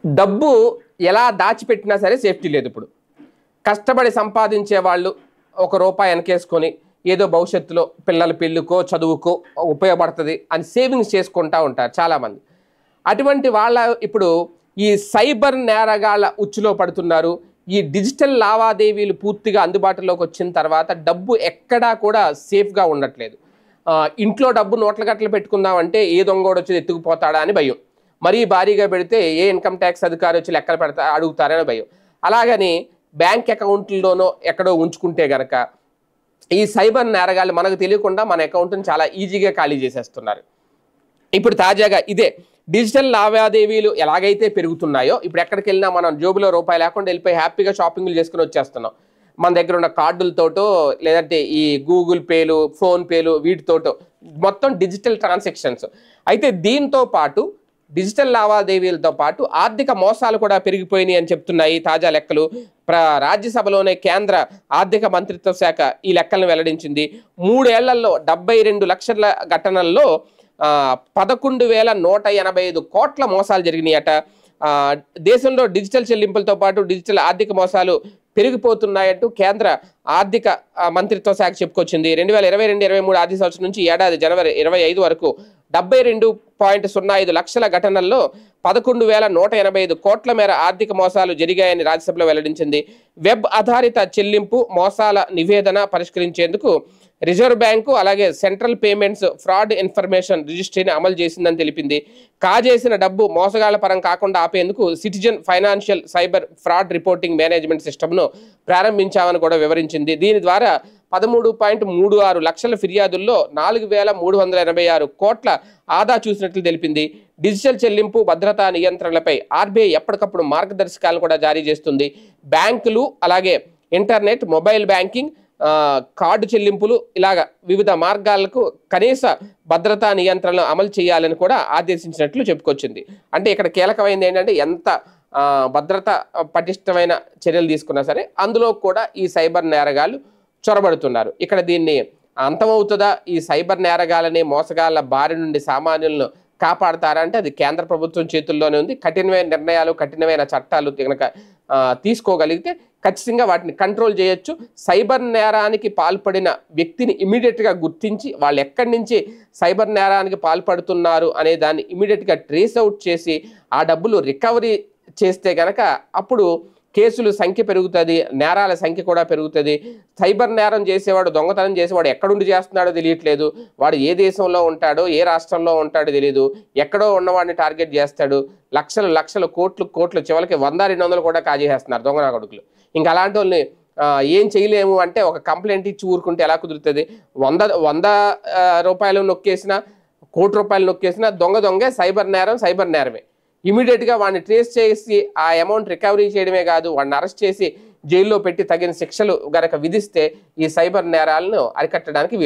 డబ్బు ఎలా దాచిపెట్టినా సరే సేఫ్టీ లేదు. ఇప్పుడు కష్టపడి సంపాదించే వాళ్ళు ఒక రూపాయి వెనకేసుకొని ఏదో భవిష్యత్తులో పిల్లల పెళ్ళికో చదువుకో ఉపయోగపడుతుంది అని సేవింగ్స్ చేసుకుంటూ ఉంటారు చాలామంది. అటువంటి వాళ్ళ ఇప్పుడు ఈ సైబర్ నేరగాళ్ళ ఉచ్చులో పడుతున్నారు. ఈ డిజిటల్ లావాదేవీలు పూర్తిగా అందుబాటులోకి వచ్చిన తర్వాత డబ్బు ఎక్కడా కూడా సేఫ్గా ఉండట్లేదు. ఇంట్లో డబ్బు నోట్ల గట్టలు పెట్టుకుందామంటే ఏ దొంగోడు వచ్చి ఎత్తుకుపోతాడా అని భయం. మరీ భారీగా పెడితే ఏ ఇన్కమ్ ట్యాక్స్ అధికారి వచ్చి లెక్కలు అడుగుతారని భయం. అలాగని బ్యాంక్ అకౌంట్లోనో ఎక్కడో ఉంచుకుంటే గనక ఈ సైబర్ నేరగాళ్ళు మనకు తెలియకుండా మన అకౌంట్ని చాలా ఈజీగా ఖాళీ చేసేస్తున్నారు. ఇప్పుడు తాజాగా ఇదే డిజిటల్ లావాదేవీలు ఎలాగైతే పెరుగుతున్నాయో ఇప్పుడు ఎక్కడికి వెళ్ళినా మనం జోబులో రూపాయి లేకుండా వెళ్ళిపోయి హ్యాపీగా షాపింగ్లు చేసుకుని వచ్చేస్తున్నాం. మన దగ్గర ఉన్న కార్డులతోటో లేదంటే ఈ గూగుల్ పేలు ఫోన్పేలు వీటితోటో మొత్తం డిజిటల్ ట్రాన్సాక్షన్స్. అయితే దీంతో పాటు డిజిటల్ లావాదేవీలతో పాటు ఆర్థిక మోసాలు కూడా పెరిగిపోయినాయి అని చెప్తున్నాయి తాజా లెక్కలు. రాజ్యసభలోనే కేంద్ర ఆర్థిక మంత్రిత్వ శాఖ ఈ లెక్కలను వెల్లడించింది. 3 ఏళ్లలో 72 లక్షల ఘటనల్లో 11,185 కోట్ల మోసాలు జరిగినాయట. దేశంలో డిజిటల్ చెల్లింపులతో పాటు డిజిటల్ ఆర్థిక మోసాలు పెరిగిపోతున్నాయంటూ కేంద్ర ఆర్థిక మంత్రిత్వ శాఖ చెప్పుకొచ్చింది. 2022-23 ఆర్థిక సంవత్సరం నుంచి ఏడాది జనవరి 25 వరకు 72.05 లక్షల ఘటనల్లో 11,185 కోట్ల మేర ఆర్థిక మోసాలు జరిగాయని రాజ్యసభలో వెల్లడించింది. వెబ్ ఆధారిత చెల్లింపు మోసాల నివేదన పరిష్కరించేందుకు రిజర్వ్ బ్యాంకు అలాగే సెంట్రల్ పేమెంట్స్ ఫ్రాడ్ ఇన్ఫర్మేషన్ రిజిస్ట్రీని అమలు చేసిందని తెలిపింది. కాజేసిన డబ్బు మోసగాళ్ల పరం కాకుండా ఆపేందుకు citizen financial cyber fraud reporting management సిస్టమ్ను ప్రారంభించామని కూడా వివరించింది. దీని ద్వారా 13.36 లక్షల ఫిర్యాదుల్లో 4,386 కోట్ల ఆదా చూసినట్లు తెలిపింది. డిజిటల్ చెల్లింపు భద్రతా నియంత్రణలపై ఆర్బీఐ ఎప్పటికప్పుడు మార్గదర్శకాలను కూడా జారీ చేస్తుంది. బ్యాంకులు అలాగే ఇంటర్నెట్, మొబైల్ బ్యాంకింగ్, కార్డు చెల్లింపులు ఇలాగ వివిధ మార్గాలకు కనీస భద్రతా నియంత్రణలు అమలు చేయాలని కూడా ఆదేశించినట్లు చెప్పుకొచ్చింది. అంటే ఇక్కడ కీలకమైనది ఏంటంటే ఎంత భద్రత పటిష్టమైన చర్యలు తీసుకున్నా సరే అందులో కూడా ఈ సైబర్ నేరగాళ్ళు చొరబడుతున్నారు. ఇక్కడ దీన్ని అంతమవుతుందా? ఈ సైబర్ నేరగాలని మోసగాళ్ళ బారి నుండి సామాన్యులను కాపాడతారంటే అది కేంద్ర ప్రభుత్వం చేతుల్లోనే ఉంది. కఠినమైన నిర్ణయాలు, కఠినమైన చట్టాలు కనుక తీసుకోగలిగితే ఖచ్చితంగా వాటిని కంట్రోల్ చేయొచ్చు. సైబర్ నేరానికి పాల్పడిన వ్యక్తిని ఇమీడియట్గా గుర్తించి వాళ్ళు ఎక్కడి నుంచి సైబర్ నేరానికి పాల్పడుతున్నారు అనే దాన్ని ఇమీడియట్గా ట్రేస్ అవుట్ చేసి ఆ డబ్బులు రికవరీ చేస్తే కనుక అప్పుడు కేసుల సంఖ్య పెరుగుతుంది, నేరాల సంఖ్య కూడా పెరుగుతుంది. సైబర్ నేరం చేసేవాడు, దొంగతనం చేసేవాడు ఎక్కడుండి చేస్తున్నాడో తెలియట్లేదు. వాడు ఏ దేశంలో ఉంటాడో, ఏ రాష్ట్రంలో ఉంటాడో తెలియదు. ఎక్కడో ఉన్నవాడిని టార్గెట్ చేస్తాడు. లక్షలు లక్షలు కోట్లు చివరికి 100-200 కూడా కాజేసేస్తున్నారు దొంగ నా కొడుకులు. ఇంకా అలాంటి వాళ్ళని ఏం చేయలేము అంటే ఒక కంప్లైంట్ ఇచ్చి ఊరుకుంటే ఎలా కుదురుతుంది? 100 రూపాయలు నొక్కేసినా, ₹1,00,00,000 నొక్కేసినా దొంగే. సైబర్ నేరమే. ఇమీడియట్గా వాడిని ట్రేస్ చేసి ఆ అమౌంట్ రికవరీ చేయడమే కాదు, వాడిని అరెస్ట్ చేసి జైల్లో పెట్టి తగిన శిక్షలు గనక విధిస్తే ఈ సైబర్ నేరాలను అరికట్టడానికి